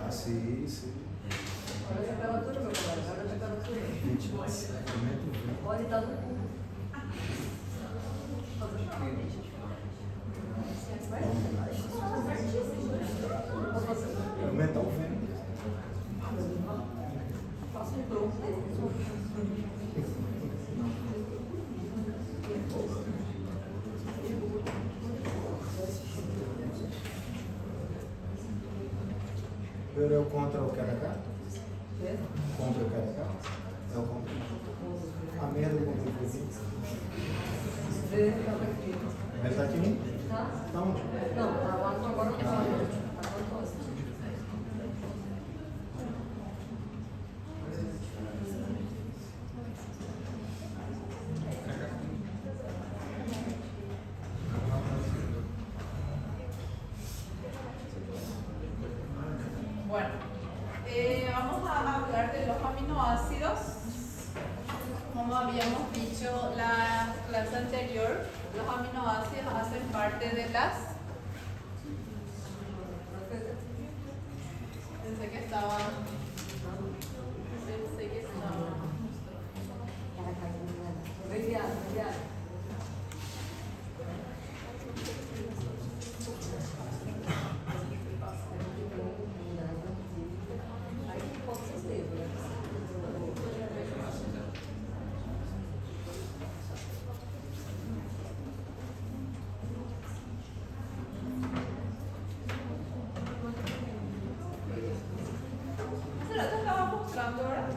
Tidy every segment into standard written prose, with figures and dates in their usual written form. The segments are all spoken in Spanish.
Sí, sí. Olha a temperatura, meu colega, olha a temperatura. 22. Olha, está no cu. Aumentar o vento. Faça um tronco. Pero eu contra o Caracá? Contra o Caracá? É o contra. A merda do contra o presidente. Ele está aqui? Tá? Tá onde? Não, agora não está. Bueno, vamos a hablar de los aminoácidos. Como habíamos dicho la clase anterior, los aminoácidos hacen parte de las... Pensé que estaba... ¿Será que estaba mostrando ahora?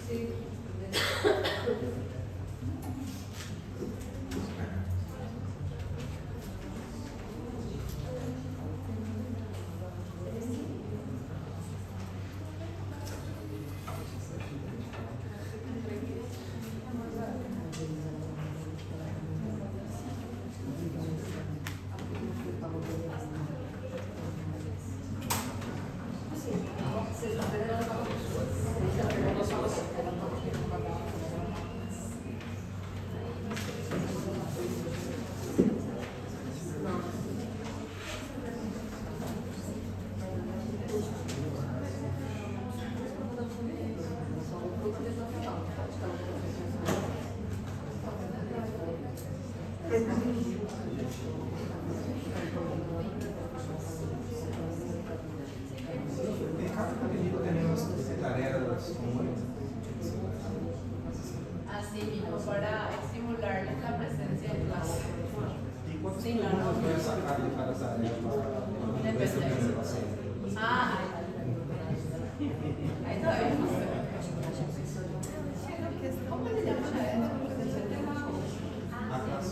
Sí. Em cada capítulo tenemos tareas comunes. Así mismo, para estimularles la presencia en clase. ¿Y cuántos Sí, no, puntos no. voy a sacar de cada tarea? Depende. Ah, ahí todavía no sé. ¿Cómo le llaman a eso? Atrás.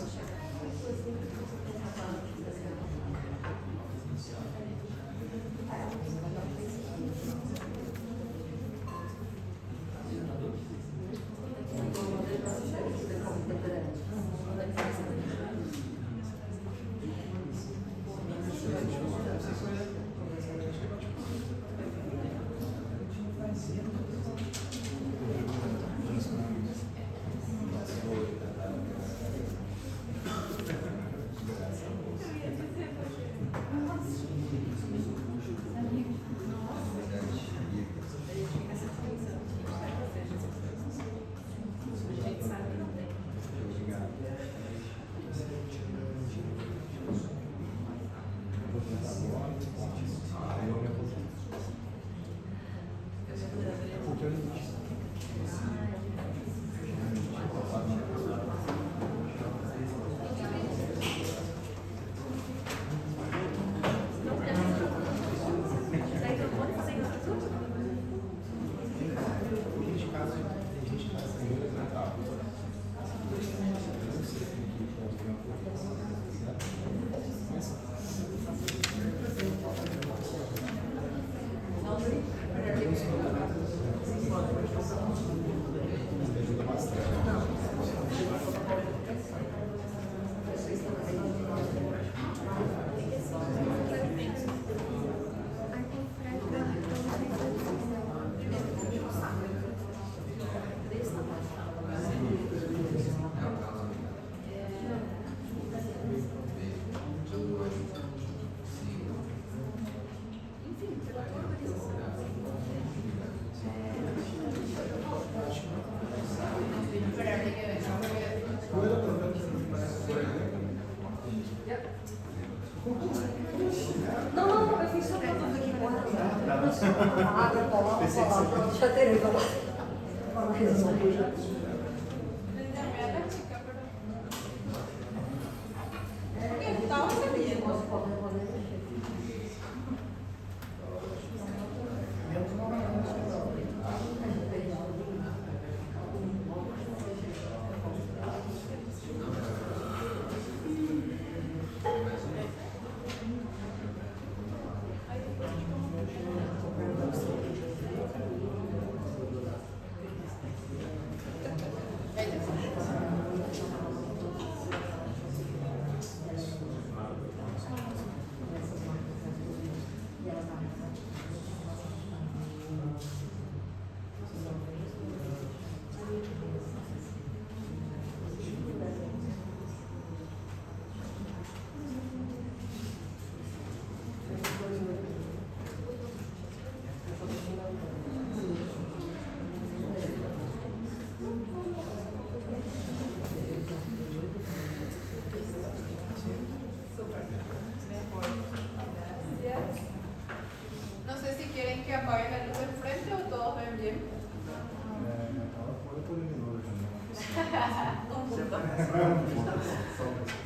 Não, eu fiz só pra tudo aqui fora. A água coloca, já terei para resolver. No sé si quieren que apague la luz del frente o todos ven bien.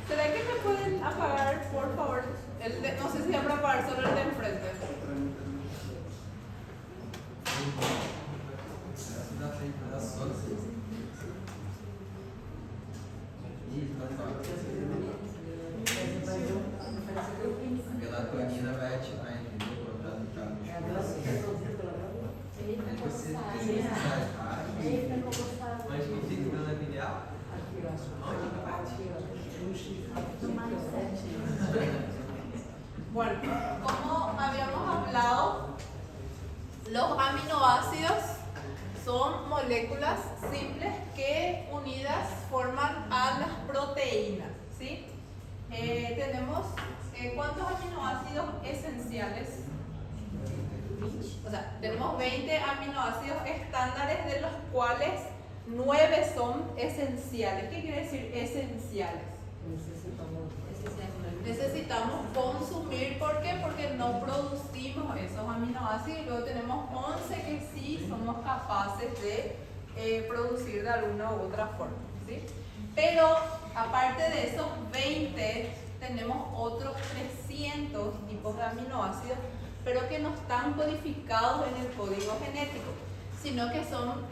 ¿Será que me pueden apagar, por favor? No sé si van a apagar solo el de enfrente. Aquela planilha vai ativar, entendeu? Pra no carro. Aí você mas que fica dando a filial? Bueno, como habíamos hablado, los aminoácidos son moléculas simples que unidas forman a las proteínas, ¿sí? Tenemos ¿cuántos aminoácidos esenciales? O sea, tenemos 20 aminoácidos estándares, de los cuales 9 son esenciales. ¿Qué quiere decir esenciales? Necesitamos consumir, ¿por qué? Porque no producimos esos aminoácidos, y luego tenemos 11 que sí somos capaces de producir de alguna u otra forma, ¿sí? Pero aparte de esos 20, tenemos otros 300 tipos de aminoácidos, pero que no están codificados en el código genético, sino que son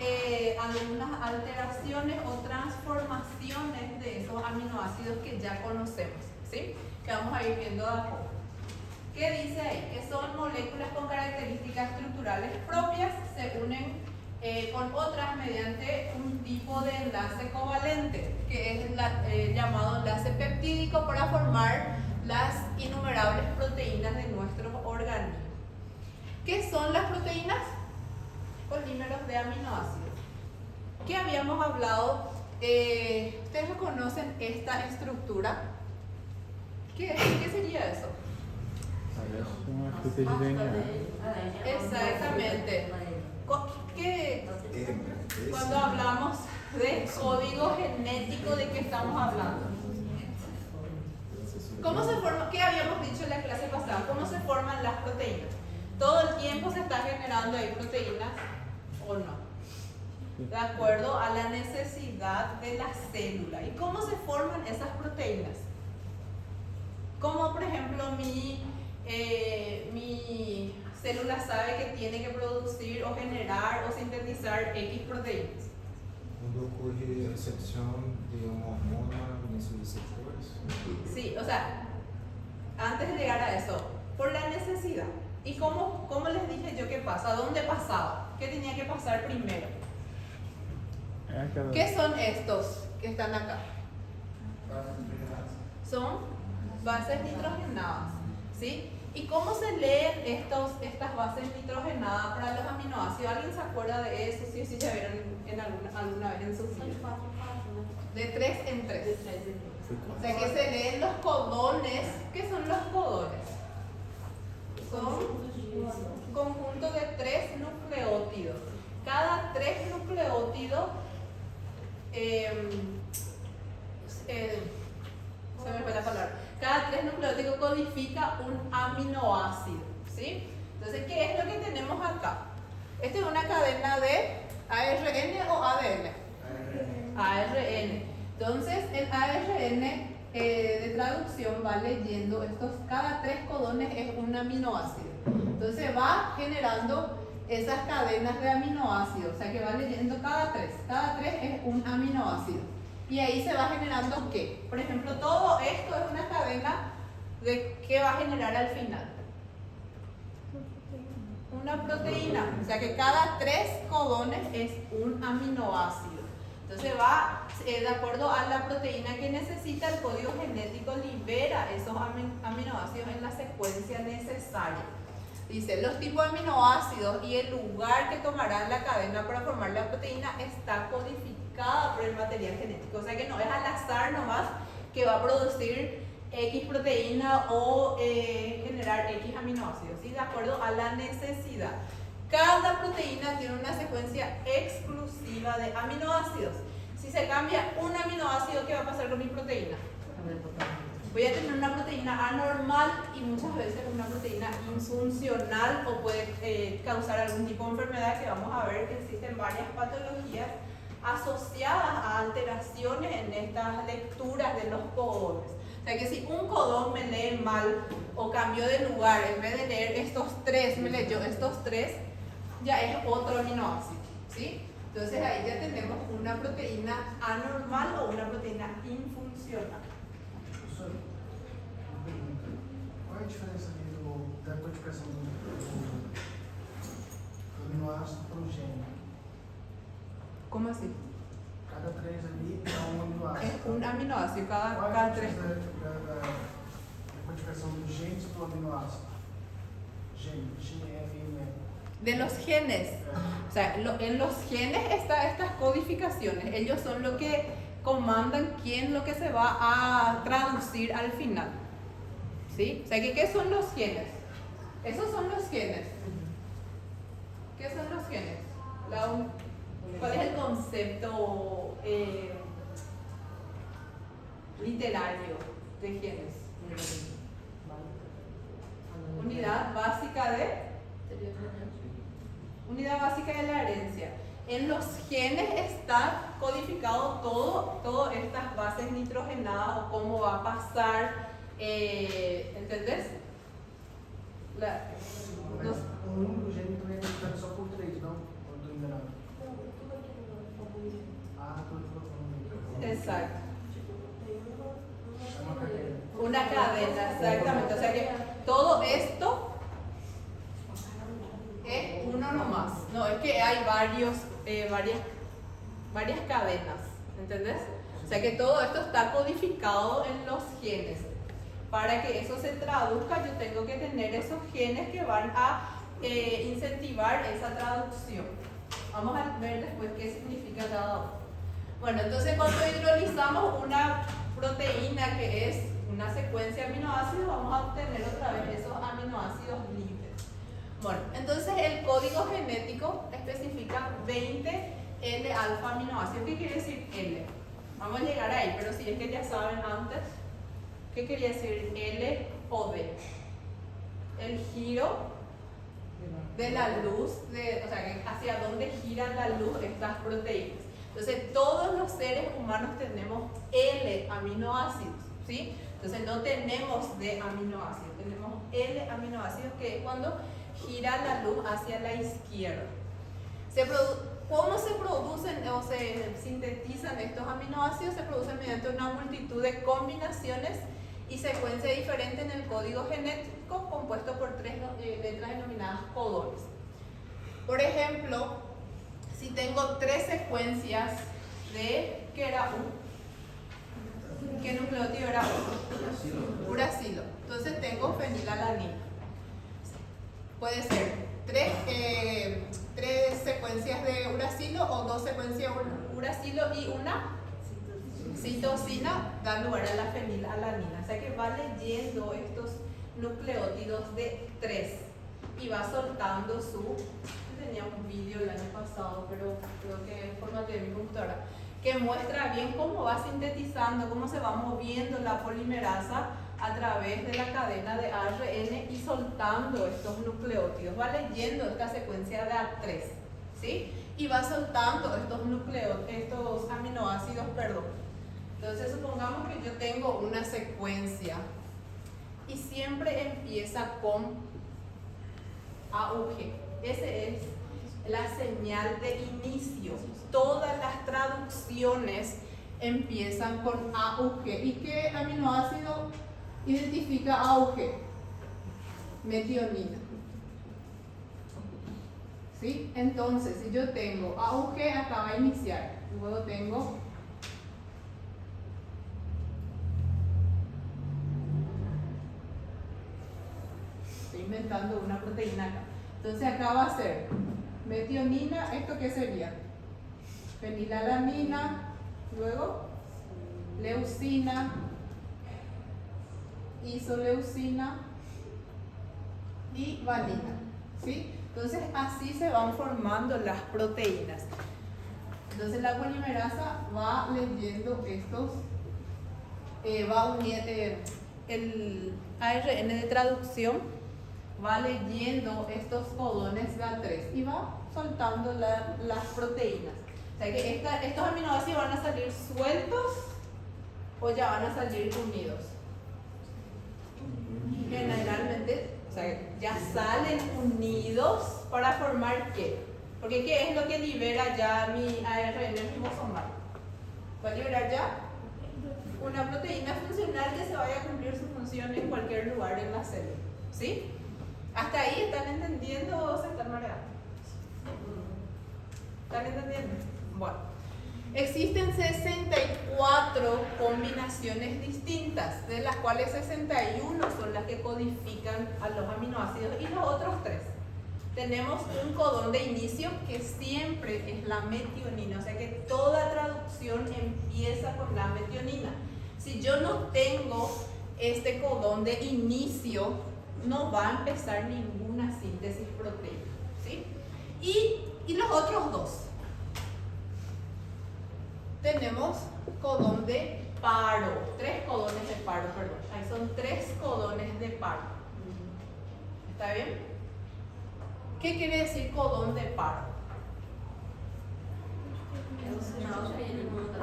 algunas alteraciones o transformaciones de esos aminoácidos que ya conocemos, ¿sí? Que vamos a ir viendo de a poco. ¿Qué dice ahí? Que son moléculas con características estructurales propias, se unen con otras mediante un tipo de enlace covalente, que es llamado enlace peptídico, para formar las innumerables proteínas de nuestro organismo. ¿Qué son las proteínas? Polímeros de aminoácidos. ¿Qué habíamos hablado? ¿Ustedes conocen esta estructura? ¿Qué sería eso? Una especie de DNA. Exactamente. Cuando hablamos de código genético, ¿de qué estamos hablando? ¿Cómo se forma? ¿Qué habíamos dicho en la clase pasada? ¿Cómo se forman las proteínas? ¿Todo el tiempo se está generando ahí proteínas o no? De acuerdo a la necesidad de la célula. ¿Y cómo se forman esas proteínas? Como por ejemplo mi célula sabe que tiene que producir o generar o sintetizar X proteínas. Quando ocorre recepção de uma hormona nesses receptores. Sí, o sea, antes de llegar a eso, por la necesidad. ¿Y cómo les dije yo qué pasa? ¿Dónde pasaba? ¿Qué tenía que pasar primero? ¿Qué son estos que están acá? Son bases nitrogenadas, ¿sí? ¿Y cómo se leen estas bases nitrogenadas para los aminoácidos? ¿Alguien se acuerda de eso? Sí, sí, ya vieron alguna vez en sus vidas. De 3 en 3. O sea que se leen los codones. ¿Qué son los codones? Son conjuntos de 3 nucleótidos. Cada 3 nucleótidos se me fue la palabra. Cada 3 nucleótidos codifica un aminoácido, ¿sí? Entonces, ¿qué es lo que tenemos acá? Esta es una cadena de ARN o ADN. ARN. Entonces, el ARN de traducción va leyendo cada 3 codones es un aminoácido. Entonces va generando esas cadenas de aminoácidos, o sea que va leyendo cada 3 es un aminoácido. Y ahí se va generando ¿qué? Por ejemplo, todo esto es una cadena de ¿qué va a generar al final? Una proteína, o sea que cada 3 codones es un aminoácido. Entonces va, de acuerdo a la proteína que necesita, el código genético libera esos aminoácidos en la secuencia necesaria. Dice, los tipos de aminoácidos y el lugar que tomarán la cadena para formar la proteína está codificada por el material genético. O sea que no es al azar nomás que va a producir X proteína o generar X aminoácidos, ¿sí? De acuerdo a la necesidad. Cada proteína tiene una secuencia exclusiva de aminoácidos. Si se cambia un aminoácido, ¿qué va a pasar con mi proteína? Voy a tener una proteína anormal y muchas veces una proteína infuncional o puede causar algún tipo de enfermedad, que vamos a ver que existen varias patologías asociadas a alteraciones en estas lecturas de los codones. O sea que si un codón me lee mal o cambió de lugar, en vez de leer estos 3, me leyó estos 3, ya es otro aminoácido, ¿sí? Entonces ahí ya tenemos una proteína anormal o una proteína infuncional. Qual é a diferença da codificação do aminoácido para o gene? ¿Cómo así? Cada 3 ali é um aminoácido. Es un aminoácido, Qual é a cada 3. diferença da codificação dos genes para o aminoácido? Gene, GNM. De los genes. O sea, en los genes están estas codificaciones. Ellos son lo que comandan quién lo que se va a traducir al final. ¿Sí? O sea, ¿qué son los genes? Esos son los genes. ¿Qué son los genes? ¿Cuál es el concepto literario de genes? Unidad básica de la herencia. En los genes está codificado todas estas bases nitrogenadas o cómo va a pasar, ¿entendés? O único gene também é codificado só por 3, não? Ou estou enganado? Ah, estou. Exacto. É uma cadeia. Una cadena, exactamente. O sea que todo esto es uno nomás. No, es que hay varias cadenas, ¿entendés? O sea que todo esto está codificado en los genes. Para que eso se traduzca, yo tengo que tener esos genes que van a incentivar esa traducción. Vamos a ver después qué significa cada uno. Bueno, entonces cuando hidrolizamos una proteína que es una secuencia de aminoácidos, vamos a obtener otra vez esos aminoácidos libres. Bueno, entonces el código genético especifica 20 L-alfa aminoácidos. ¿Qué quiere decir L? Vamos a llegar ahí, pero si es que ya saben antes, ¿Qué quería decir L o D? El giro de la luz, o sea, hacia dónde giran la luz estas proteínas. Entonces, todos los seres humanos tenemos L aminoácidos, ¿sí? Entonces, no tenemos D aminoácidos, tenemos L aminoácidos, que es cuando gira la luz hacia la izquierda. ¿Cómo se producen o se sintetizan estos aminoácidos? Se producen mediante una multitud de combinaciones y secuencias diferentes en el código genético compuesto por 3 letras denominadas codones. Por ejemplo, si tengo 3 secuencias de, ¿qué era U? ¿Qué nucleótido era U? Uracilo. Entonces tengo fenilalanina. Puede ser 3 secuencias de uracilo o 2 secuencias de uracilo y una citosina da lugar a la fenilalanina. O sea que va leyendo estos nucleótidos de 3 y va soltando su... Tenía un vídeo el año pasado, pero creo que formateé mi computadora, que muestra bien cómo va sintetizando, cómo se va moviendo la polimerasa a través de la cadena de ARN y soltando estos nucleótidos. Va leyendo esta secuencia de A3, ¿sí? Y va soltando estos aminoácidos, perdón. Entonces, supongamos que yo tengo una secuencia y siempre empieza con AUG. Ese es la señal de inicio. Todas las traducciones empiezan con AUG. ¿Y qué aminoácido identifica AUG? Metionina. ¿Sí? Entonces, si yo tengo AUG, acá va a iniciar. Luego tengo inventando una proteína acá. Entonces acá va a ser metionina, ¿esto qué sería? Fenilalanina, luego leucina, isoleucina y valina, ¿sí? Entonces así se van formando las proteínas. Entonces la polimerasa va leyendo estos, va uniendo el ARN de traducción, va leyendo estos codones de A3 y va soltando las proteínas. O sea que estos aminoácidos van a salir sueltos o ya van a salir unidos. Generalmente, o sea, ya salen unidos para formar ¿qué? Porque ¿qué es lo que libera ya mi ARN ribosomal? Va a liberar ya una proteína funcional que se vaya a cumplir su función en cualquier lugar en la célula, ¿sí? ¿Hasta ahí están entendiendo o se están mareando? ¿Están entendiendo? Bueno, existen 64 combinaciones distintas, de las cuales 61 son las que codifican a los aminoácidos y los otros 3. Tenemos un codón de inicio que siempre es la metionina, o sea que toda traducción empieza con la metionina. Si yo no tengo este codón de inicio, no va a empezar ninguna síntesis proteica, ¿sí? Y los otros 2. Tenemos codón de paro, 3 codones de paro, perdón. Ahí son 3 codones de paro. ¿Está bien? ¿Qué quiere decir codón de paro?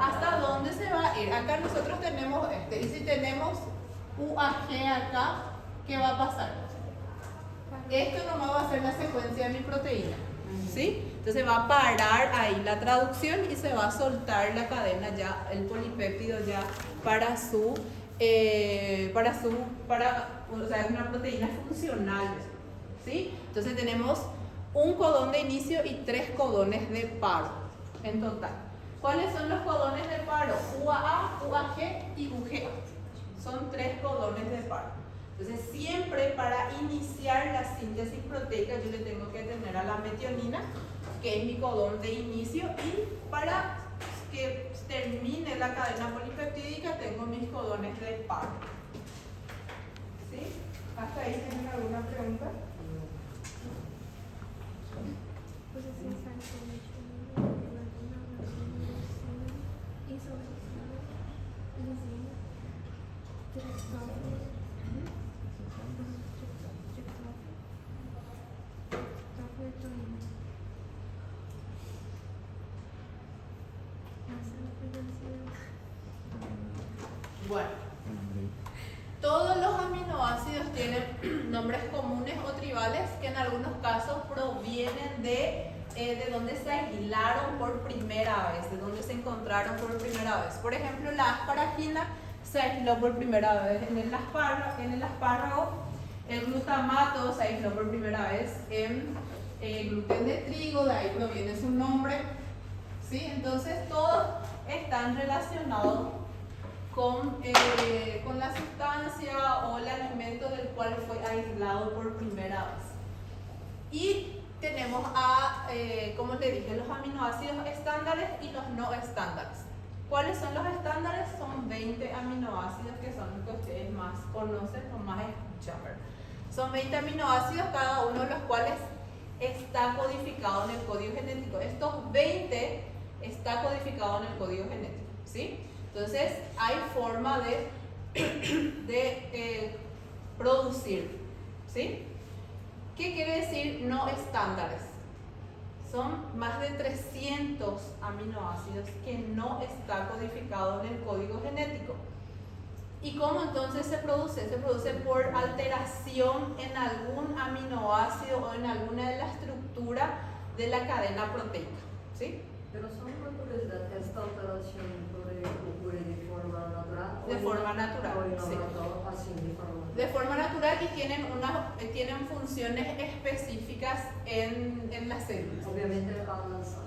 ¿Hasta dónde se va a ir? Acá nosotros tenemos este, y si tenemos UAG acá, ¿qué va a pasar? Esto nomás va a ser la secuencia de mi proteína, ¿sí? Entonces va a parar ahí la traducción y se va a soltar la cadena ya, el polipéptido ya para o sea, una proteína funcional, ¿sí? Entonces tenemos un codón de inicio y 3 codones de paro en total. ¿Cuáles son los codones de paro? UAA, UAG y UGA. Son 3 codones de paro. Entonces siempre para iniciar la síntesis proteica yo le tengo que tener a la metionina, que es mi codón de inicio, y para que termine la cadena polipeptídica tengo mis codones de paro. ¿Sí? ¿Hasta ahí tienen alguna pregunta? Bueno, todos los aminoácidos tienen nombres comunes o tribales que en algunos casos provienen de donde se aislaron por primera vez, de donde se encontraron por primera vez. Por ejemplo, la asparagina se aisló por primera vez en el espárrago, el glutamato se aisló por primera vez en gluten de trigo, de ahí proviene su nombre. ¿Sí? Entonces todos están relacionados con la sustancia o el alimento del cual fue aislado por primera vez. Y tenemos como te dije, los aminoácidos estándares y los no estándares. ¿Cuáles son los estándares? Son 20 aminoácidos que son los que ustedes más conocen o más escuchan, ¿verdad? Son 20 aminoácidos, cada uno de los cuales está codificado en el código genético. Estos 20 está codificado en el código genético, ¿sí? Entonces, hay forma de producir, ¿sí? ¿Qué quiere decir no estándares? Son más de 300 aminoácidos que no está codificado en el código genético. ¿Y cómo entonces se produce? Se produce por alteración en algún aminoácido o en alguna de la estructura de la cadena proteica, ¿sí? Pero solo una curiosidad, ¿esta alteración ocurre de forma natural? De forma natural, ¿O en sí. laboratorio, así, de forma De forma natural y tienen funciones específicas en las células. Obviamente al azar.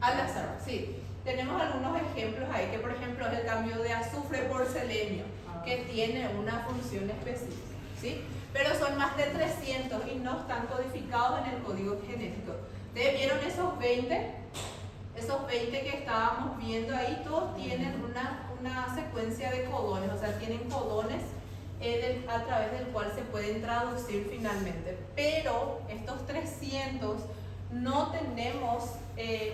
Al azar, sí. Tenemos algunos ejemplos ahí, que por ejemplo es el cambio de azufre por selenio, que tiene una función específica, ¿sí? Pero son más de 300 y no están codificados en el código genético. ¿Ustedes vieron esos 20? Esos 20 que estábamos viendo ahí, todos tienen una secuencia de codones, o sea, tienen codones a través del cual se pueden traducir finalmente. Pero estos 300 no tenemos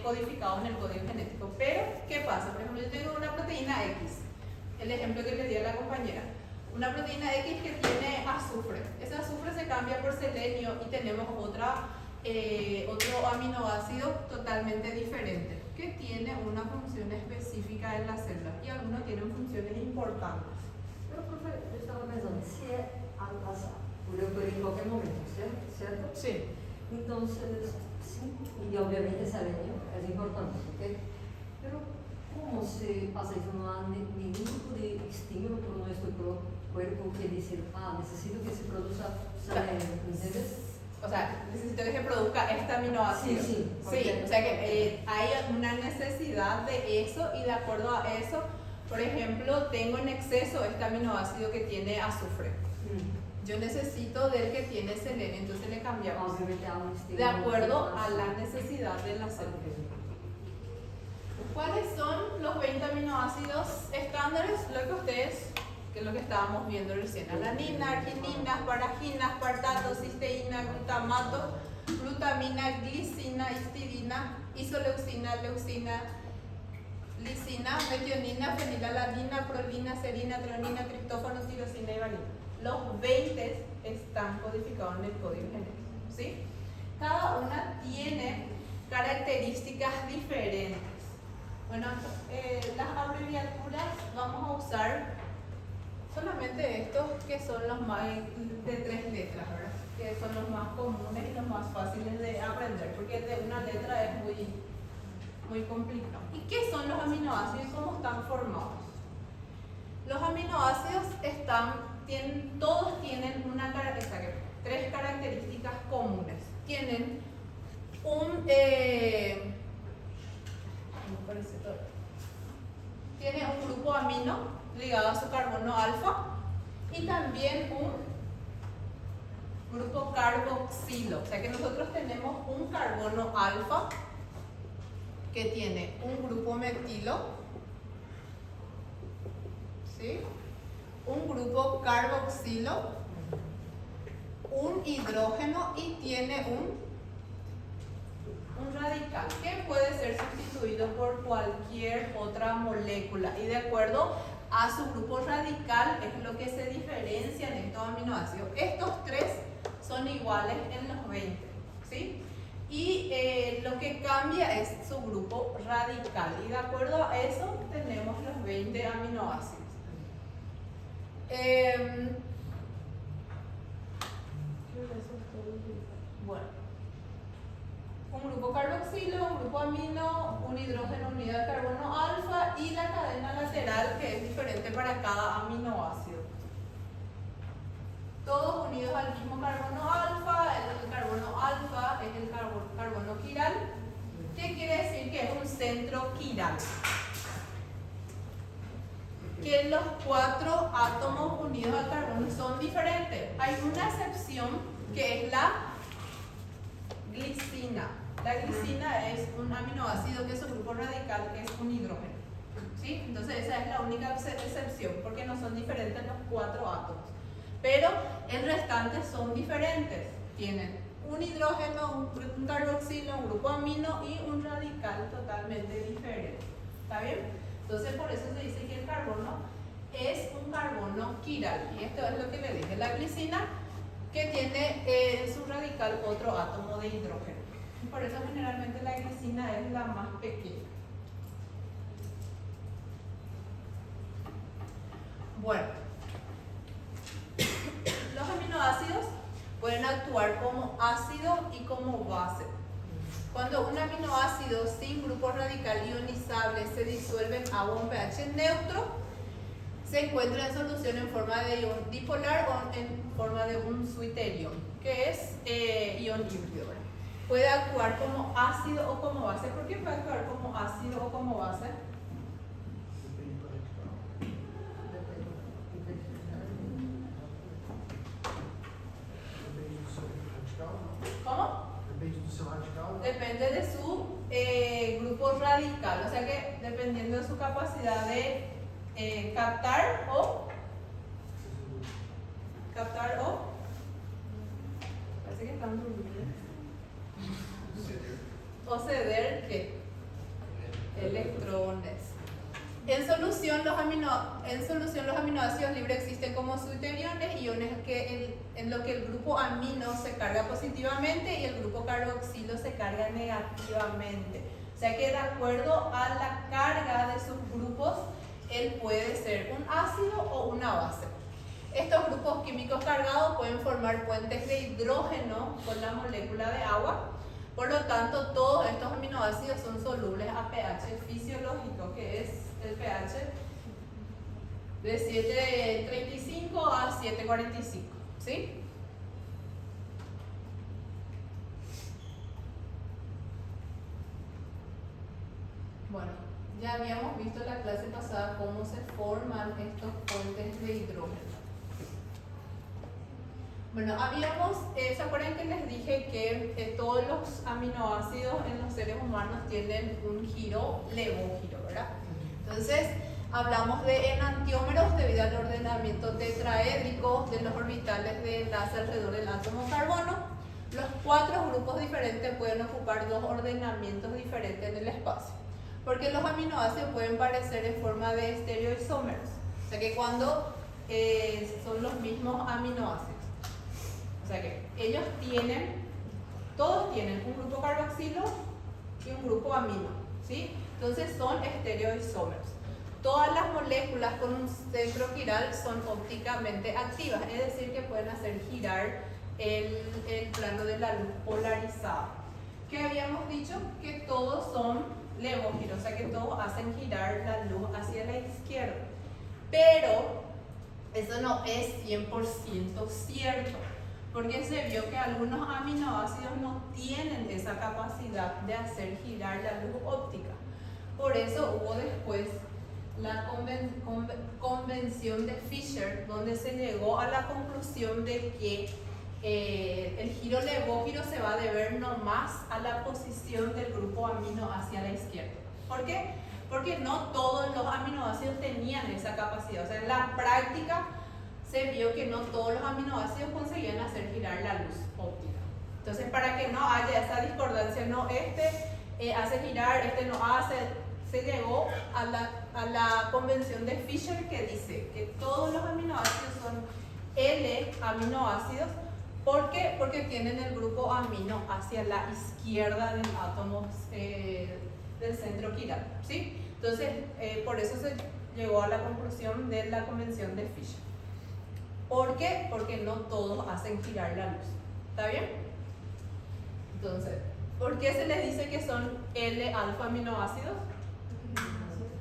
codificados en el código genético. Pero, ¿qué pasa? Por ejemplo, yo tengo una proteína X, el ejemplo que le di a la compañera. Una proteína X que tiene azufre. Ese azufre se cambia por selenio y tenemos otro aminoácido totalmente diferente que tiene una función específica en la célula y algunos tienen funciones importantes. Pero, profe, yo estaba pensando, si es al azar, puede ocurrir en cualquier momento, ¿cierto? Sí. Entonces, sí, y obviamente selenio es importante, ¿ok? Pero, ¿cómo se pasa eso? No hay ningún tipo de estímulo por nuestro cuerpo que dice, necesito que se produzca selenio, ¿entiendes? O sea, necesito que se produzca este aminoácido. Sí. Sí, o sea que hay una necesidad de eso y de acuerdo a eso, por ejemplo, tengo en exceso este aminoácido que tiene azufre. Yo necesito del que tiene selenio, entonces le cambiamos Obviamente hay un estímulo de acuerdo a la necesidad de la célula. ¿Cuáles son los 20 aminoácidos estándares? Que es lo que estábamos viendo recién: alanina, arginina, asparagina, aspartato, cisteína, glutamato, glutamina, glicina, histidina, isoleucina, leucina, lisina, metionina, fenilalanina, prolina, serina, treonina, triptófano, tirosina y valina. Los 20 están codificados en el código genético, ¿sí? Cada una tiene características diferentes. Bueno, las abreviaturas vamos a usar solamente estos que son los más de 3 letras, ¿verdad? Que son los más comunes y los más fáciles de aprender, porque de una letra es muy complicado. ¿Y qué son los aminoácidos y cómo están formados? Los aminoácidos todos tienen tres características comunes. Tienen tiene un grupo amino ligado a su carbono alfa y también un grupo carboxilo. O sea que nosotros tenemos un carbono alfa que tiene un grupo metilo, ¿sí? Un grupo carboxilo, un hidrógeno y tiene un radical que puede ser sustituido por cualquier otra molécula y de acuerdo a su grupo radical es lo que se diferencia en estos aminoácidos. Estos tres son iguales en los 20, ¿sí? Y lo que cambia es su grupo radical. Y de acuerdo a eso tenemos los 20 aminoácidos. Bueno, un grupo carboxilo, un grupo amino, un hidrógeno unido de carbono alfa y la cadena lateral que es diferente para cada aminoácido. Todos unidos al mismo carbono alfa. El carbono alfa es el carbono quiral, que quiere decir que es un centro quiral. Que los 4 átomos unidos al carbono son diferentes. Hay una excepción que es la glicina. La glicina es un aminoácido que su grupo radical es un hidrógeno, ¿sí? Entonces esa es la única excepción, porque no son diferentes los 4 átomos. Pero el restante son diferentes. Tienen un hidrógeno, un carboxilo, un grupo amino y un radical totalmente diferente. ¿Está bien? Entonces por eso se dice que el carbono es un carbono quiral. Y esto es lo que le dije. La glicina que tiene en su radical otro átomo de hidrógeno. Y por eso generalmente la glicina es la más pequeña. Bueno. Los aminoácidos pueden actuar como ácido y como base. Cuando un aminoácido sin grupo radical ionizable se disuelve en agua en pH neutro, se encuentra en solución en forma de ion dipolar o en forma de un suiterión, que es ion híbrido. Puede actuar como ácido o como base. ¿Por qué puede actuar como ácido o como base? ¿Cómo? Depende de su grupo radical, o sea que dependiendo de su capacidad de captar o parece que están durmiendo o ceder ¿qué? Electrones. En solución los aminoácidos libres existen como suiteriones, iones en lo que el grupo amino se carga positivamente y el grupo carboxilo se carga negativamente. O sea que de acuerdo a la carga de sus grupos, él puede ser un ácido o una base. Estos grupos químicos cargados pueden formar puentes de hidrógeno con la molécula de agua. Por lo tanto, todos estos aminoácidos son solubles a pH fisiológico, que es el pH de 7.35 a 7.45, ¿sí? Bueno, ya habíamos visto en la clase pasada cómo se forman estos puentes de hidrógeno. Bueno, ¿se acuerdan que les dije que todos los aminoácidos en los seres humanos tienen un giro levógiro, ¿verdad? Entonces, hablamos de enantiómeros debido al ordenamiento tetraédrico de los orbitales de enlace alrededor del átomo carbono. Los 4 grupos diferentes pueden ocupar 2 ordenamientos diferentes en el espacio, porque los aminoácidos pueden parecer en forma de estereoisómeros, o sea que cuando son los mismos aminoácidos. O sea que todos tienen un grupo carboxilo y un grupo amino, ¿sí? Entonces son estereoisómeros. Todas las moléculas con un centro quiral son ópticamente activas, es decir, que pueden hacer girar el plano de la luz polarizada. ¿Qué habíamos dicho? Que todos son levógiros, o sea que todos hacen girar la luz hacia la izquierda. Pero eso no es 100% cierto, porque se vio que algunos aminoácidos no tienen esa capacidad de hacer girar la luz óptica. Por eso hubo después la convención de Fischer, donde se llegó a la conclusión de que el giro levógiro se va a deber nomás a la posición del grupo amino hacia la izquierda. ¿Por qué? Porque no todos los aminoácidos tenían esa capacidad. O sea, en la práctica se vio que no todos los aminoácidos conseguían hacer girar la luz óptica. Entonces, para que no haya esa discordancia, no hace girar, no hace, se llegó a la a la convención de Fisher que dice que todos los aminoácidos son L-aminoácidos. ¿Por qué? Porque tienen el grupo amino hacia la izquierda del átomo del centro quiral, ¿sí? Entonces, por eso se llegó a la conclusión de la convención de Fisher. ¿Por qué? Porque no todos hacen girar la luz. ¿Está bien? Entonces, ¿por qué se les dice que son L-alfa aminoácidos?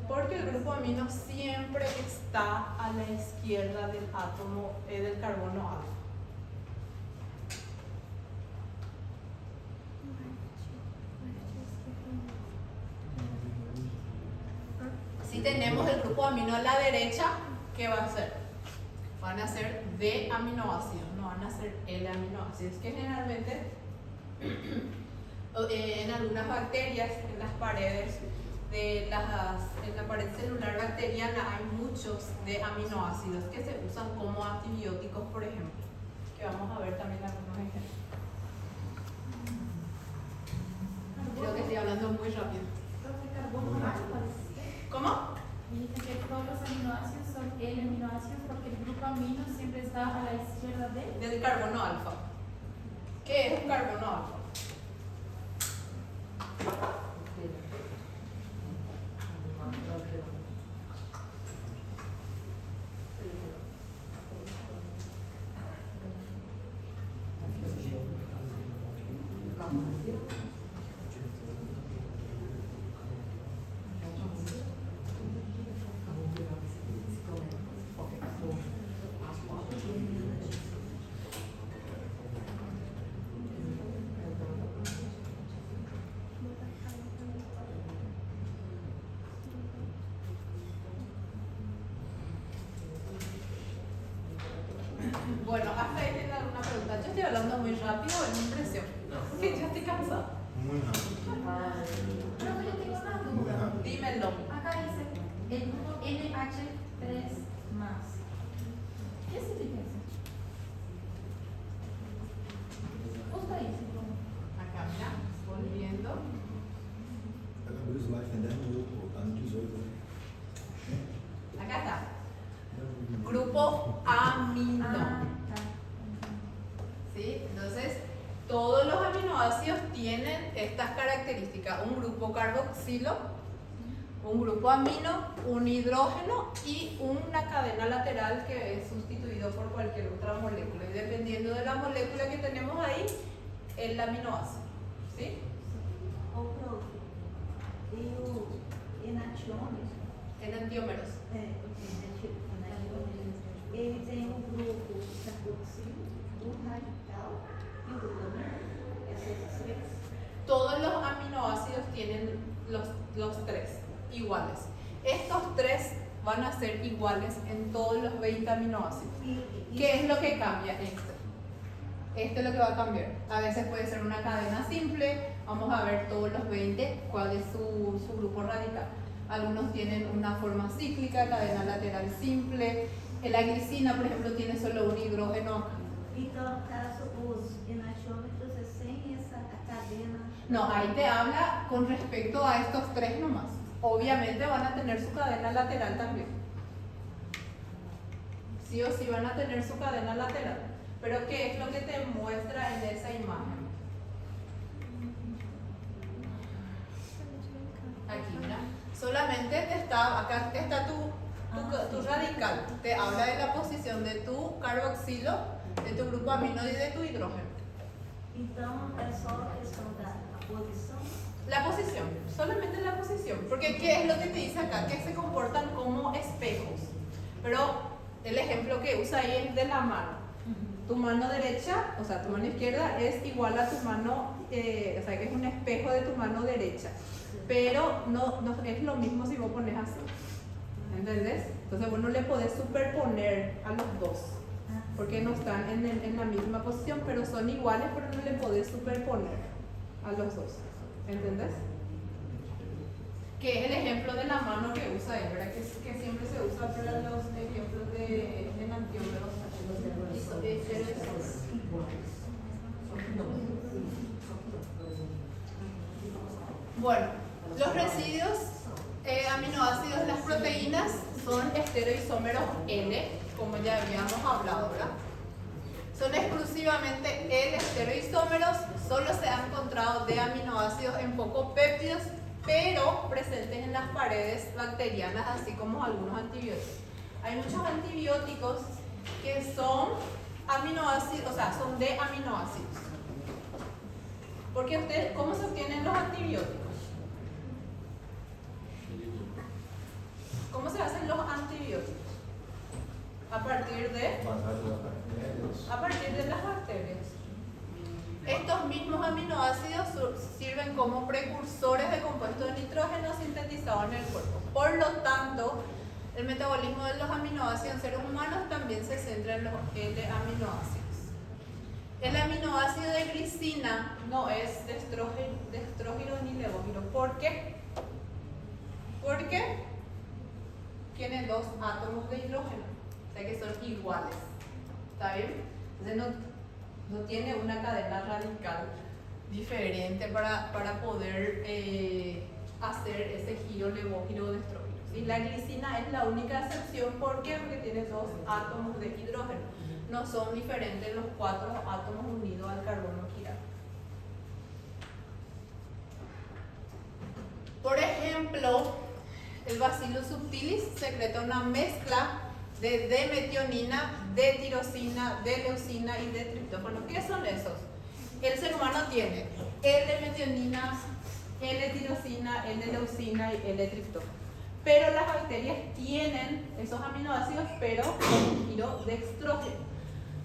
Porque el grupo amino siempre está a la izquierda del átomo del carbono alfa. Si tenemos el grupo amino a la derecha, ¿qué va a hacer? Van a ser D aminoácidos, no van a ser L aminoácidos, que generalmente en algunas bacterias, en las paredes en la pared celular bacteriana hay muchos de aminoácidos que se usan como antibióticos, por ejemplo, que vamos a ver también algunos ejemplos. Creo que estoy hablando muy rápido. ¿Cómo? Dice que todos los aminoácidos son L-aminoácidos porque el grupo amino siempre está a la izquierda Del carbono alfa. ¿Qué es un carbono alfa? Bueno, hasta ahí tienen alguna pregunta. Yo estoy hablando muy rápido, es mi impresión. Sí, ya estoy cansada. Muy rápido. Pero yo tengo una Muy duda. rápido. Dímelo. Acá dice el grupo NH3+. ¿Qué significa eso? Justo ahí se pone. Acá, mira, volviendo. Acabou o slide, tem 10 minutos, pô, tá no 18, né? Acá está. Grupo amino. ¿Sí? Entonces, todos los aminoácidos tienen estas características. Un grupo carboxilo, un grupo amino, un hidrógeno y una cadena lateral que es sustituido por cualquier otra molécula. Y dependiendo de la molécula que tenemos ahí, el aminoácido. ¿Sí? Enantiómeros. Ele tem grupo carboxilo, radical e grupo amino. Essas três. Todos los aminoácidos tienen los tres iguales. Estos tres van a ser iguales en todos los 20 aminoácidos. ¿Qué es lo que cambia? Este es lo que va a cambiar. A veces puede ser una cadena simple. Vamos a ver todos los 20 cuál es su grupo radical. Algunos tienen una forma cíclica, cadena lateral simple. La glicina, por ejemplo, tiene solo un hidrógeno acá. Então, no caso, os enantiômetros é sem essa cadena. No, ahí te habla con respecto a estos tres nomás. Obviamente van a tener su cadena lateral también. Sí o sí van a tener su cadena lateral. Pero ¿qué es lo que te muestra en esa imagen? Aquí, mira. Solamente acá está tu radical. Te habla de la posición de tu carboxilo, de tu grupo amino y de tu hidrógeno. Então, é só a questão da posição. La posición, solamente la posición. Porque ¿qué es lo que te dice acá? Que se comportan como espejos. Pero el ejemplo que usa ahí es de la mano. Tu mano derecha, o sea, tu mano izquierda es igual a tu mano, o sea, que es un espejo de tu mano derecha. Pero no es lo mismo si vos pones así. ¿Entendés? Entonces vos no le podés superponer a los dos. Porque no están en la misma posición, pero son iguales, pero no le podés superponer a los dos. ¿Entendés? Que es el ejemplo de la mano que usa él, ¿verdad? Que siempre se usa para los ejemplos de enantiómeros. Bueno, los residuos aminoácidos de las proteínas son estereoisómeros L, como ya habíamos hablado, ¿verdad? Son exclusivamente L estereoisómeros, solo se han encontrado de aminoácidos en pocos péptidos, pero presentes en las paredes bacterianas, así como algunos antibióticos. Hay muchos antibióticos que son aminoácidos, o sea, son de aminoácidos. Porque ustedes, ¿cómo se obtienen los antibióticos? ¿Cómo se hacen los antibióticos? A partir de las bacterias. Estos mismos aminoácidos sirven como precursores de compuestos de nitrógeno sintetizados en el cuerpo. Por lo tanto, el metabolismo de los aminoácidos en seres humanos también se centra en los L-aminoácidos. El aminoácido de glicina no es de estrógeno ni levógiro. ¿Por qué? Porque tiene dos átomos de hidrógeno, o sea que son iguales. ¿Está bien? Entonces no tiene una cadena radical diferente para poder hacer ese giro levógiro de estrógeno. ¿Sí? La glicina es la única excepción. ¿Por qué? Porque tiene dos átomos de hidrógeno. No son diferentes los 4 átomos unidos al carbono quiral. Por ejemplo, el Bacillus subtilis secreta una mezcla de D-metionina, D-tirosina, D-leucina y D-triptófano. ¿Qué son esos? El ser humano tiene L-metionina, L-tirosina, L-leucina y L-triptófano. Pero las bacterias tienen esos aminoácidos, pero con giro dextrógeno,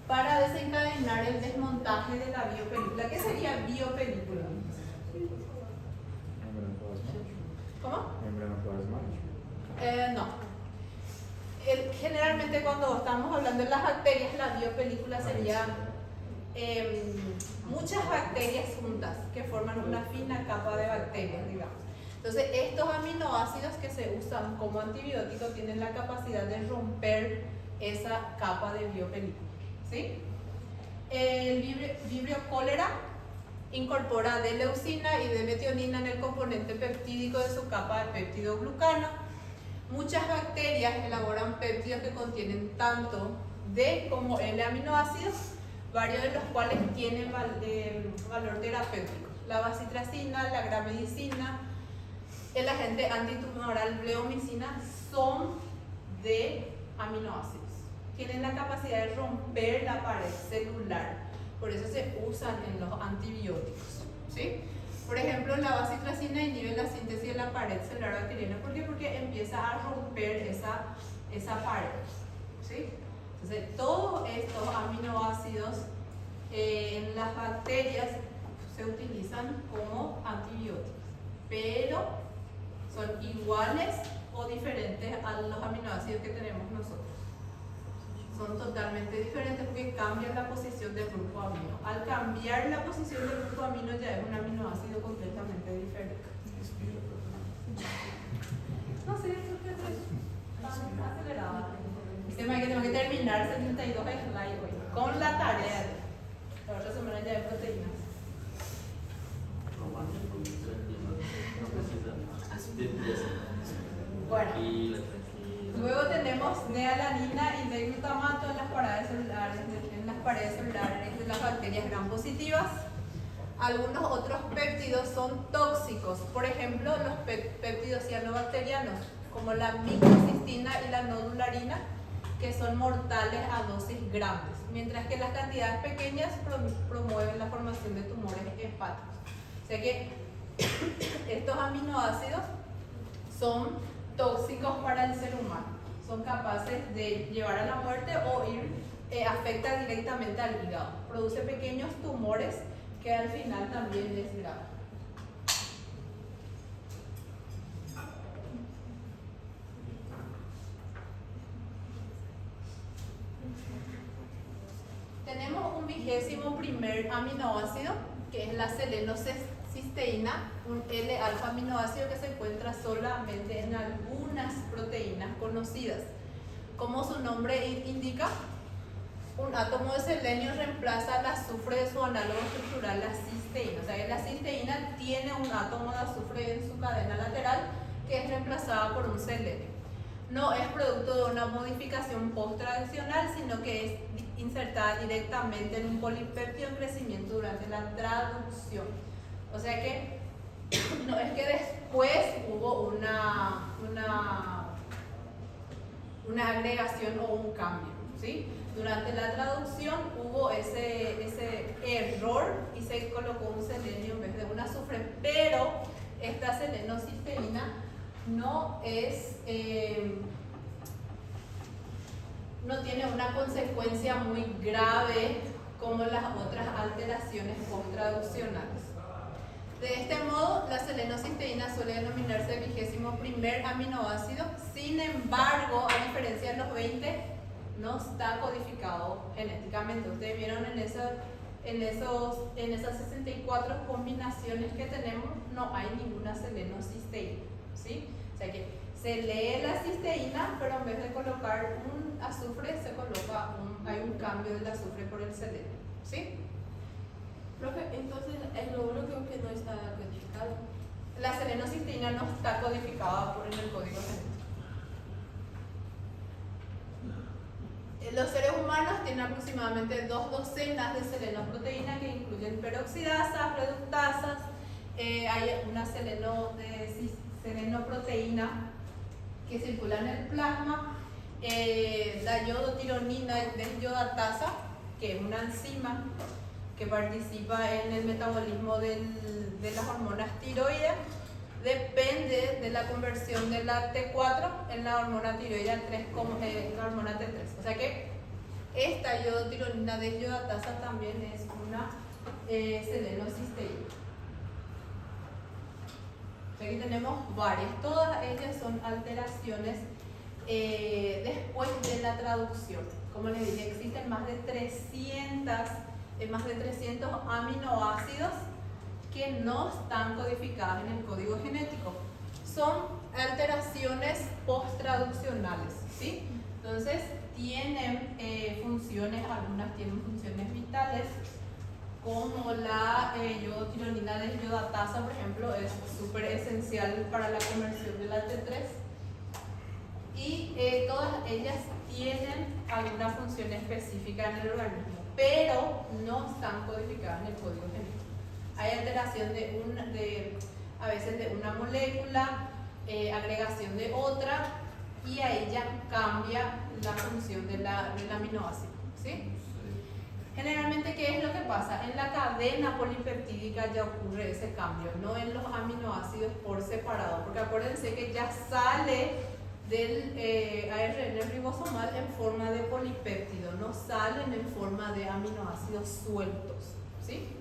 para desencadenar el desmontaje de la biopelícula. ¿Qué sería biopelícula? ¿Cómo? ¿Membrana plasmática? No. Generalmente cuando estamos hablando de las bacterias, la biopelícula sería muchas bacterias juntas que forman una fina capa de bacterias, digamos. Entonces, estos aminoácidos que se usan como antibiótico tienen la capacidad de romper esa capa de biopelícula. ¿Sí? El Vibrio cholera incorpora D-leucina y D-metionina en el componente peptídico de su capa de péptido-glucano. Muchas bacterias elaboran péptidos que contienen tanto D como L aminoácidos, varios de los cuales tienen valor terapéutico. La bacitracina, la gramedicina, el agente antitumoral bleomicina son de aminoácidos. Tienen la capacidad de romper la pared celular, por eso se usan en los antibióticos. ¿Sí? Por ejemplo, la bacitracina inhibe la síntesis de la pared celular bacteriana. ¿Por qué? Porque empieza a romper esa pared. ¿Sí? Entonces, todos estos aminoácidos en las bacterias se utilizan como antibióticos, pero son iguales o diferentes a los aminoácidos que tenemos nosotros. Son totalmente diferentes porque cambian la posición del grupo amino. Al cambiar la posición del grupo amino ya es un aminoácido completamente diferente. No sé, está acelerada. El tema es que tengo que terminar 72 slides hoy con la tarea. La otra semana ya de proteínas. Bueno, luego tenemos nealanina y D-glutamato en las paredes celulares de las bacterias gram positivas. Algunos otros péptidos son tóxicos, por ejemplo los péptidos cianobacterianos como la microcistina y la nodularina, que son mortales a dosis grandes, mientras que las cantidades pequeñas promueven la formación de tumores hepáticos. O sea que estos aminoácidos son tóxicos para el ser humano, son capaces de llevar a la muerte o afecta directamente al hígado, produce pequeños tumores que al final también es grave. Tenemos un 21º aminoácido que es la selenocisteína, un L-alfa aminoácido que se encuentra solamente en algunas proteínas conocidas. Como su nombre indica, un átomo de selenio reemplaza el azufre de su análogo estructural, la cisteína. O sea que la cisteína tiene un átomo de azufre en su cadena lateral que es reemplazada por un selenio. No es producto de una modificación post-traduccional, sino que es insertada directamente en un polipéptido en crecimiento durante la traducción. O sea que no es que después hubo una agregación o un cambio, ¿sí? Durante la traducción hubo ese error y se colocó un selenio en vez de un azufre, pero esta selenocisteína no tiene una consecuencia muy grave como las otras alteraciones post-traduccionales. De este modo, la selenocisteína suele denominarse 21º aminoácido, sin embargo, a diferencia de los 20, no está codificado genéticamente. Ustedes vieron en esas 64 combinaciones que tenemos, no hay ninguna selenocisteína, ¿sí? O sea que se lee la cisteína, pero en vez de colocar un azufre, hay un cambio del azufre por el selenio, ¿sí? Profe, entonces es lo único que no está codificado. La selenocisteína no está codificada en el código genético. Los seres humanos tienen aproximadamente 2 docenas de selenoproteínas que incluyen peroxidasas, reductasas, hay una selenoproteína que circula en el plasma, la iodotironina desyodatasa, que es una enzima que participa en el metabolismo de las hormonas tiroides, depende de la conversión de la T4 en la hormona tiroidea 3 como la hormona T3. O sea que esta iodotironina desyodatasa también es una selenocisteína. Aquí tenemos varias, todas ellas son alteraciones después de la traducción. Como les dije, existen más de 300 aminoácidos que no están codificadas en el código genético. Son alteraciones post-traduccionales, ¿sí? Entonces tienen funciones, algunas tienen funciones vitales, como la iodotironina desyodatasa, por ejemplo, es súper esencial para la conversión de la T3, y todas ellas tienen alguna función específica en el organismo, pero no están codificadas en el código genético. Hay alteración a veces de una molécula, agregación de otra, y ahí ya cambia la función del aminoácido, ¿sí? Generalmente, ¿qué es lo que pasa? En la cadena polipeptídica ya ocurre ese cambio, no en los aminoácidos por separado, porque acuérdense que ya sale del ARN ribosomal en forma de polipéptido, no salen en forma de aminoácidos sueltos, ¿sí?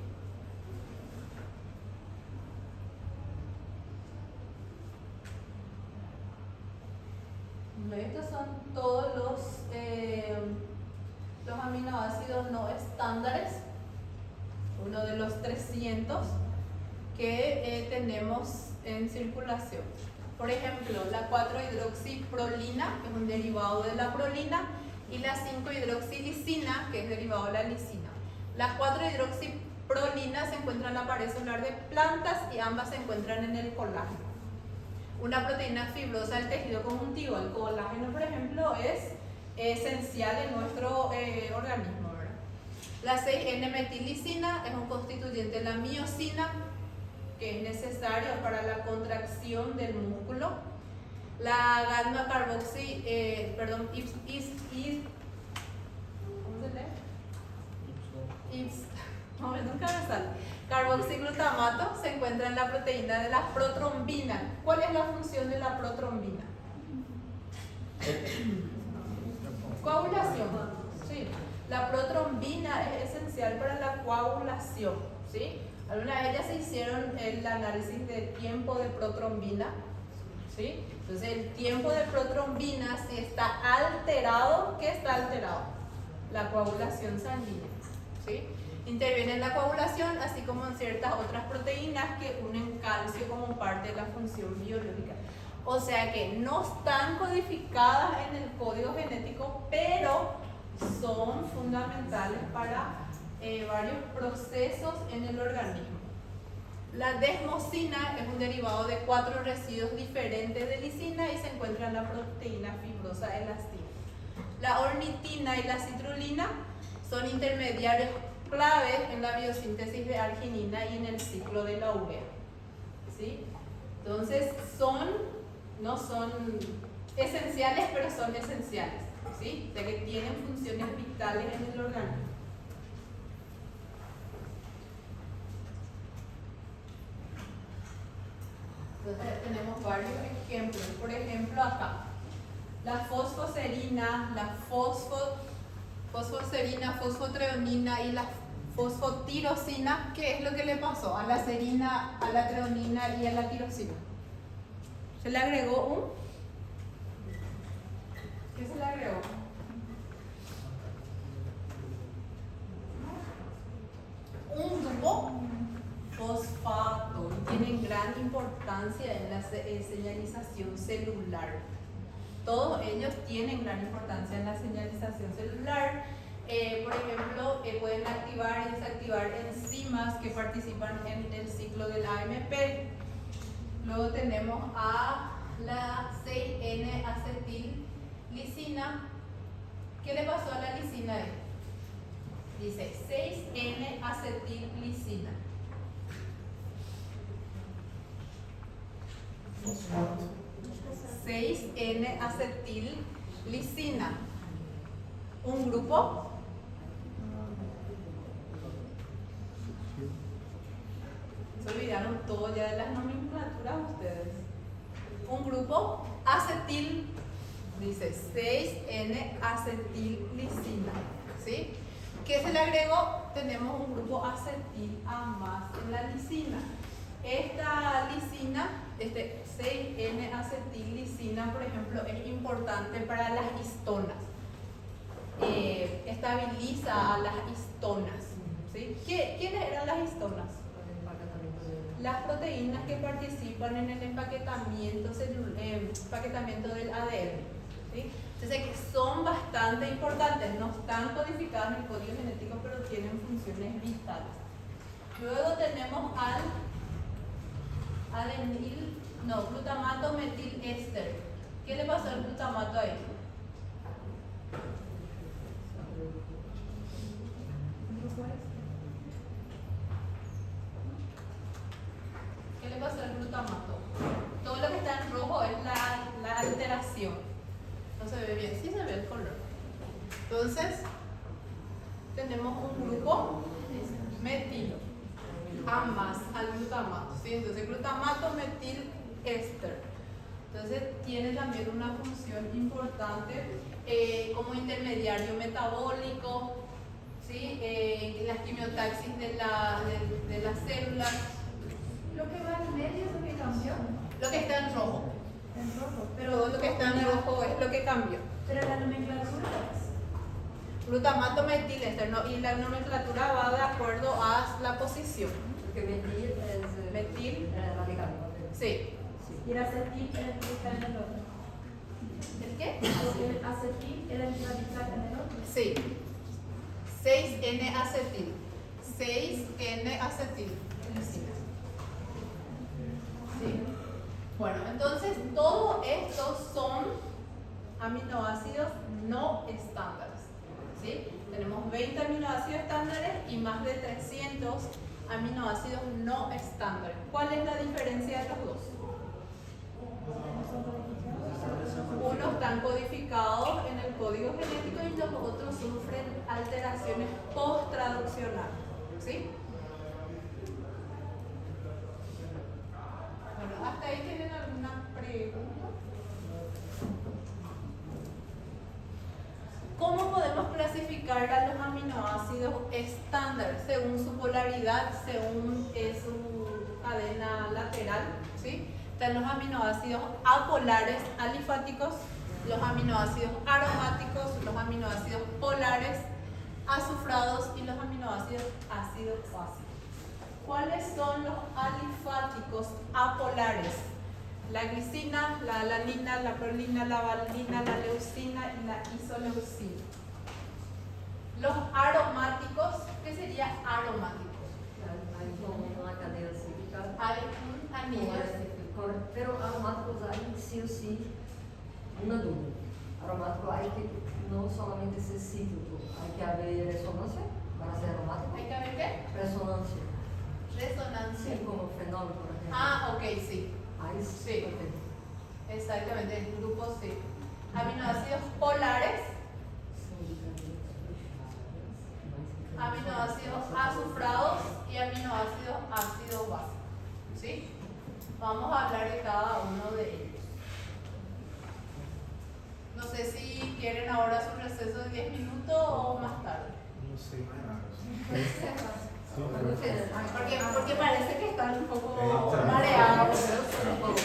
Estos son todos los aminoácidos no estándares, uno de los 300 que tenemos en circulación. Por ejemplo, la 4-hidroxiprolina, que es un derivado de la prolina, y la 5-hidroxilisina, que es derivado de la lisina. La 4-hidroxiprolina se encuentra en la pared celular de plantas y ambas se encuentran en el colágeno. Una proteína fibrosa del tejido conjuntivo, el colágeno, por ejemplo, es esencial en nuestro organismo, ¿verdad? La 6-N-metilicina es un constituyente de la miosina, que es necesario para la contracción del músculo. La gamma-carboxy, nunca me sale. Carboxiglutamato se encuentra en la proteína de la protrombina. ¿Cuál es la función de la protrombina? Coagulación. Sí. La protrombina es esencial para la coagulación, ¿sí? Algunas de ellas se hicieron el análisis de tiempo de protrombina, ¿sí? Entonces el tiempo de protrombina, si está alterado, ¿qué está alterado? La coagulación sanguínea, ¿sí? Interviene en la coagulación, así como en ciertas otras proteínas que unen calcio como parte de la función biológica. O sea que no están codificadas en el código genético, pero son fundamentales para varios procesos en el organismo. La desmosina es un derivado de 4 residuos diferentes de lisina y se encuentra en la proteína fibrosa elastina. La ornitina y la citrulina son intermediarios claves en la biosíntesis de arginina y en el ciclo de la urea. ¿Sí? Entonces no son esenciales, pero son esenciales. ¿Sí? O sea que tienen funciones vitales en el organismo. Entonces tenemos varios ejemplos. Por ejemplo, acá, la fosfoserina, fosfotreonina y la fosfotirosina. ¿Qué es lo que le pasó a la serina, a la treonina y a la tirosina? Se le agregó ¿qué se le agregó? Un grupo fosfato, y tienen gran importancia en la señalización celular. Todos ellos tienen gran importancia en la señalización celular. Por ejemplo, pueden activar y desactivar enzimas que participan en el ciclo del AMP. Luego tenemos a la 6N-acetillisina. ¿Qué le pasó a la lisina? Dice 6N-acetillisina. Fosfato. 6N-acetillisina. Un grupo se olvidaron todo ya de las nomenclaturas ustedes. Un grupo acetil, dice 6N-acetillisina. ¿Sí? ¿Qué se le agregó? Tenemos un grupo acetil A más en la lisina. Esta lisina, 6N-acetillisina, por ejemplo, es importante para las histonas. Estabiliza a las histonas. ¿Sí? ¿Quiénes eran las histonas? Las proteínas que participan en el empaquetamiento del ADN. ¿Sí? Entonces, que son bastante importantes, no están codificadas en el código genético, pero tienen funciones vitales. Luego tenemos glutamato metil-éster. ¿Qué le pasó al glutamato ahí? ¿Qué le pasó al glutamato? Todo lo que está en rojo es la alteración. No se ve bien, sí se ve el color. Entonces, tenemos un grupo metilo A más al glutamato. ¿Sí? Entonces, glutamato metil éster. Entonces, tiene también una función importante como intermediario metabólico, ¿sí? La quimiotaxis de las células. Lo que va en medio es lo que cambió. Lo que está en rojo. En rojo. Todo lo que está en rojo es lo que cambió. Pero la nomenclatura es. Glutamato metil-éster, ¿no? Y la nomenclatura va de acuerdo a la posición. Porque metil es Metil. radical. Sí. Y el acetil era el que está en el otro. ¿El qué? El acetil era el radical en el otro. Sí. 6N-acetil. 6N-acetillisina. Sí. Bueno, entonces todos estos son aminoácidos no estándares. ¿Sí? Tenemos 20 aminoácidos estándares y más de 300 aminoácidos no estándares. ¿Cuál es la diferencia de los dos? Unos están codificados en el código genético y los otros sufren alteraciones post-traduccionales. ¿Sí? Bueno, ¿hasta ahí tienen alguna pregunta? ¿Cómo podemos clasificar a los aminoácidos estándar según su polaridad, según su cadena lateral? ¿Sí? Están los aminoácidos apolares alifáticos, los aminoácidos aromáticos, los aminoácidos polares azufrados y los aminoácidos ácidos básicos. ¿Cuáles son los alifáticos apolares? La glicina, la alanina, la prolina, la valina, la leucina y la isoleucina. Los aromáticos, ¿qué sería aromáticos? Hay como una cadena cíclica hay un anillo. Pero aromáticos hay sí o sí una duda. Aromático hay que no solamente ser cíclico, hay que haber resonancia para ser aromático. ¿Hay que ver qué? Resonancia. Resonancia. Sí, como fenol, por ejemplo. Ah, ok, sí. Ahí Sí. perfecto. Exactamente, el grupo sí. Aminoácidos polares, aminoácidos azufrados y aminoácidos ácidos básicos. ¿Sí? Vamos a hablar de cada uno de ellos. No sé si quieren ahora su receso de 10 minutos o más tarde. No sei mais nada. Porque parece que están un poco Então. mareados. Eu sou um pouco